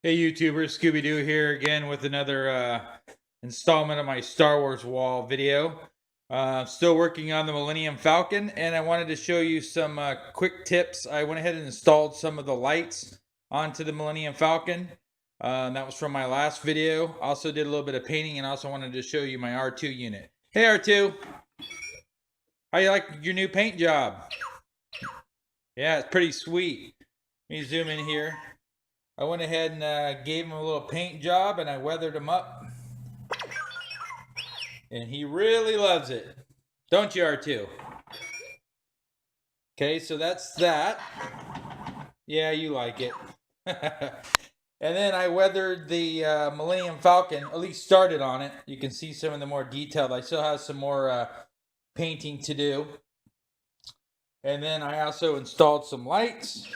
Hey YouTubers, Scooby-Doo here again with another installment of my Star Wars wall video. Still working on the Millennium Falcon, and I wanted to show you some quick tips. I went ahead and installed some of the lights onto the Millennium Falcon. That was from my last video. Also did a little bit of painting, and also wanted to show you my R2 unit. Hey R2, how you like your new paint job? Yeah, it's pretty sweet. Let me zoom in here. I went ahead and gave him a little paint job, and I weathered him up. And he really loves it. Don't you, R2? Okay, so that's that. Yeah, you like it. And then I weathered the Millennium Falcon, at least started on it. You can see some of the more detailed. I still have some more painting to do. And then I also installed some lights.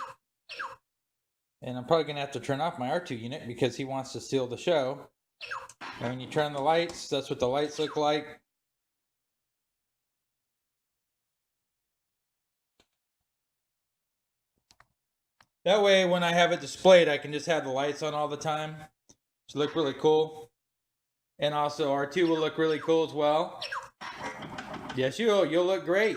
And I'm probably going to have to turn off my R2 unit because he wants to steal the show. And when you turn the lights, that's what the lights look like. That way, when I have it displayed, I can just have the lights on all the time. Should look really cool. And also, R2 will look really cool as well. Yes, you'll look great.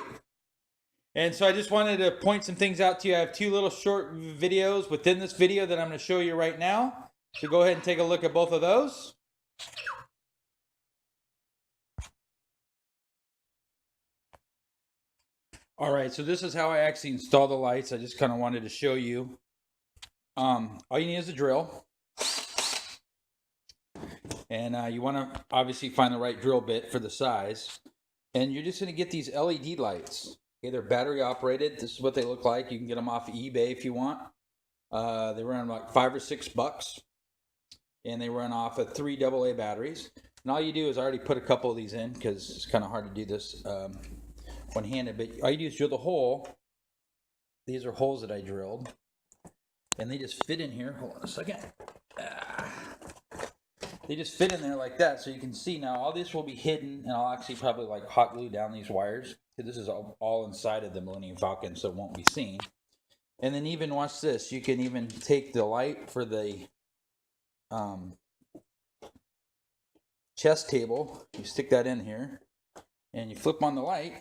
And so I just wanted to point some things out to you. I have two little short videos within this video that I'm going to show you right now. So go ahead and take a look at both of those. All right, so this is how I actually install the lights. I just kind of wanted to show you. All you need is a drill. And you want to obviously find the right drill bit for the size. And you're just going to get these LED lights. Okay, they're battery operated. This is what they look like. You can get them off of eBay if you want. They run like $5 or $6. And they run off of 3 AA batteries. And all you do is I already put a couple of these in because it's kind of hard to do this one-handed. But all you do is drill the hole. These are holes that I drilled. And they just fit in here. Hold on a second. They just fit in there like that, so you can see now all this will be hidden, and I'll actually probably like hot glue down these wires. This is all inside of the Millennium Falcon, so it won't be seen. And then even watch this, you can even take the light for the chest table, you stick that in here, and you flip on the light.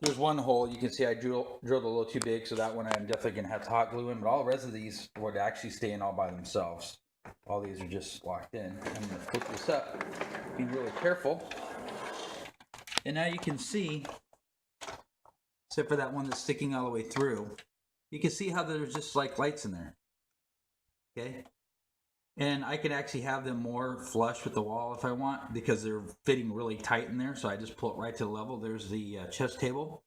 There's one hole, you can see I drilled a little too big, so that one I'm definitely going to have to hot glue in, but all the rest of these would actually stay in all by themselves. All these are just locked in. I'm going to flip this up, be really careful. And now you can see, except for that one that's sticking all the way through, you can see how there's just like lights in there. Okay? And I can actually have them more flush with the wall if I want because they're fitting really tight in there. So I just pull it right to the level. There's the chest table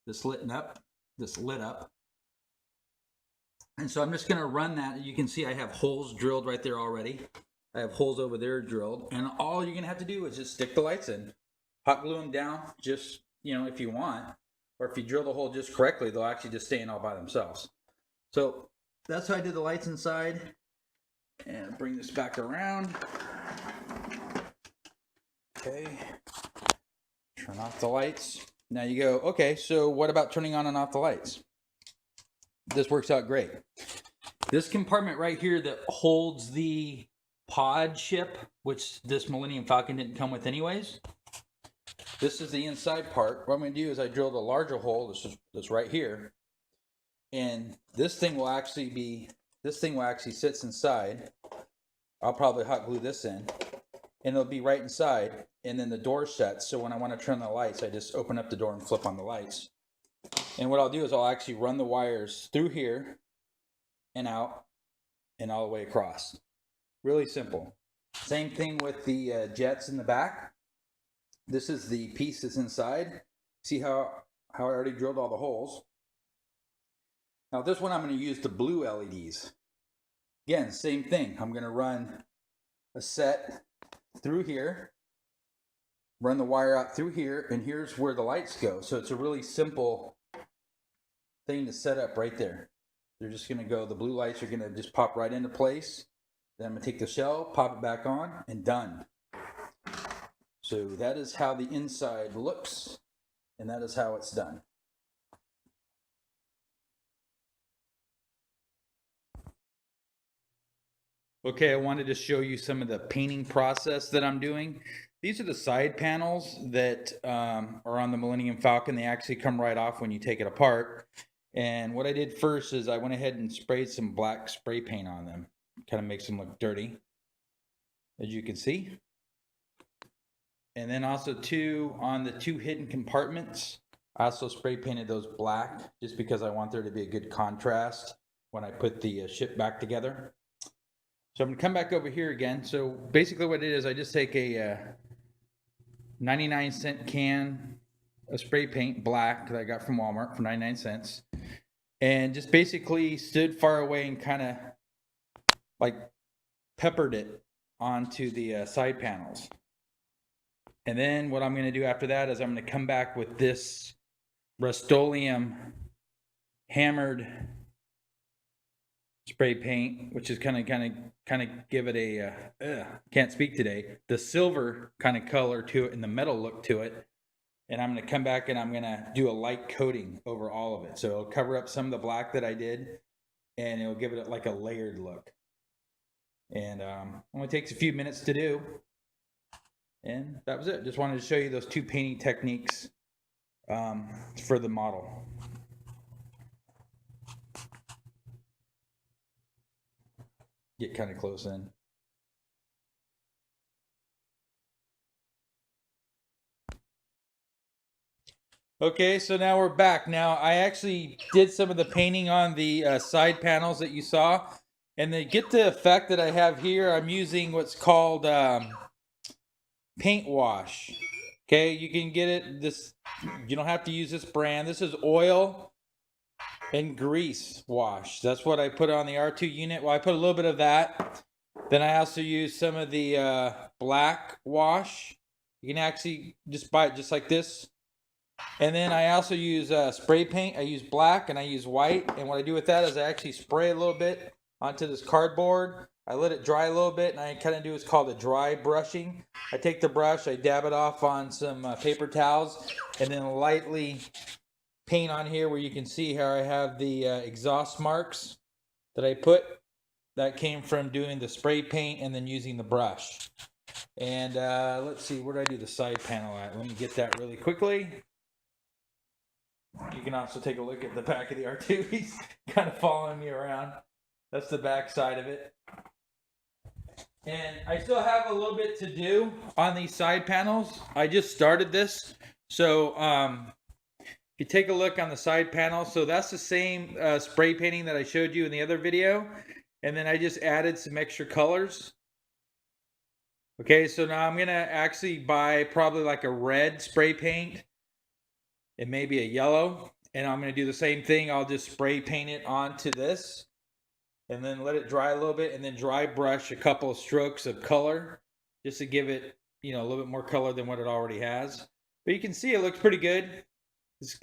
that's lit up. And so I'm just going to run that. You can see I have holes drilled right there already. I have holes over there drilled. And all you're going to have to do is just stick the lights in. Hot glue them down just, if you want. Or if you drill the hole just correctly, they'll actually just stay in all by themselves. So that's how I did the lights inside. And bring this back around. Okay. Turn off the lights. Now you go, okay, so what about turning on and off the lights? This works out great. This compartment right here that holds the pod ship, which this Millennium Falcon didn't come with anyways. This is the inside part. What I'm going to do is I drilled a larger hole. This right here. And this thing will actually sits inside. I'll probably hot glue this in. And it'll be right inside. And then the door shuts. So when I want to turn the lights, I just open up the door and flip on the lights. And what I'll do is I'll actually run the wires through here and out and all the way across. Really simple. Same thing with the jets in the back. This is the piece that's inside. See how I already drilled all the holes. Now this one I'm going to use the blue LEDs. Again, same thing. I'm going to run a set through here, run the wire out through here, and here's where the lights go. So it's a really simple thing to set up right there. They're just going to go, the blue lights are going to just pop right into place. Then I'm going to take the shell, pop it back on, and done. So that is how the inside looks, and that is how it's done. Okay, I wanted to show you some of the painting process that I'm doing. These are the side panels that are on the Millennium Falcon. They actually come right off when you take it apart. And what I did first is I went ahead and sprayed some black spray paint on them. Kind of makes them look dirty, as you can see. And then also too, on the two hidden compartments, I also spray painted those black just because I want there to be a good contrast when I put the ship back together. So I'm gonna come back over here again. So basically what it is, I just take a 99-cent can of spray paint, black, that I got from Walmart for 99 cents. And just basically stood far away and kind of like peppered it onto the side panels. And then what I'm gonna do after that is I'm gonna come back with this Rust-Oleum hammered spray paint, which is kind of give it a can't speak today, the silver kind of color to it and the metal look to it. And I'm going to come back and I'm going to do a light coating over all of it, so it'll cover up some of the black that I did and it'll give it like a layered look. And only takes a few minutes to do, and that was it. Just wanted to show you those two painting techniques for the model. Get kind of close in. Okay, so now we're back. Now I actually did some of the painting on the side panels that you saw, and to get the effect that I have here, I'm using what's called paint wash. Okay, you can get it this. You don't have to use this brand. This is oil and grease wash. That's what I put on the R2 unit. Well, I put a little bit of that. Then I also use some of the black wash. You can actually just buy it just like this. And then I also use spray paint. I use black and I use white. And what I do with that is I actually spray a little bit onto this cardboard. I let it dry a little bit, and I kind of do what's called a dry brushing. I take the brush, I dab it off on some paper towels, and then lightly paint on here where you can see how I have the exhaust marks that I put. That came from doing the spray paint and then using the brush. And let's see, where did I do the side panel at? Let me get that really quickly. You can also take a look at the back of the R2. He's kind of following me around. That's the back side of it. And I still have a little bit to do on these side panels. I just started this. So you take a look on the side panel. So that's the same spray painting that I showed you in the other video. And then I just added some extra colors. Okay, so now I'm going to actually buy probably like a red spray paint and maybe a yellow. And I'm going to do the same thing. I'll just spray paint it onto this and then let it dry a little bit, and then dry brush a couple of strokes of color just to give it, you know, a little bit more color than what it already has. But you can see it looks pretty good.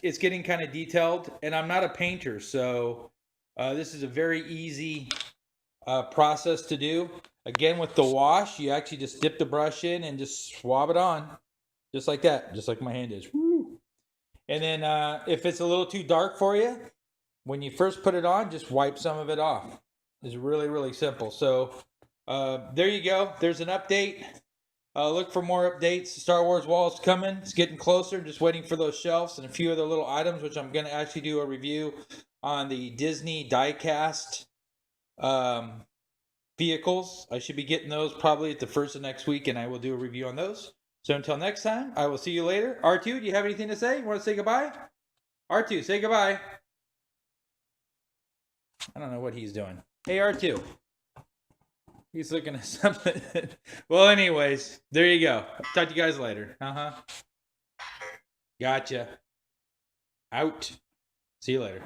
It's getting kind of detailed, and I'm not a painter, so this is a very easy process to do. Again, with the wash, you actually just dip the brush in and just swab it on, just like that, just like my hand is. Woo! And then if it's a little too dark for you, when you first put it on, just wipe some of it off. It's really, really simple. So there you go. There's an update. Look for more updates. Star Wars Wall is coming. It's getting closer. Just waiting for those shelves and a few other little items, which I'm going to actually do a review on the Disney diecast vehicles. I should be getting those probably at the first of next week, and I will do a review on those. So until next time, I will see you later. R2, do you have anything to say? You want to say goodbye? R2, say goodbye. I don't know what he's doing. Hey, R2. He's looking at something. Well, anyways, there you go. Talk to you guys later. Gotcha. Out. See you later.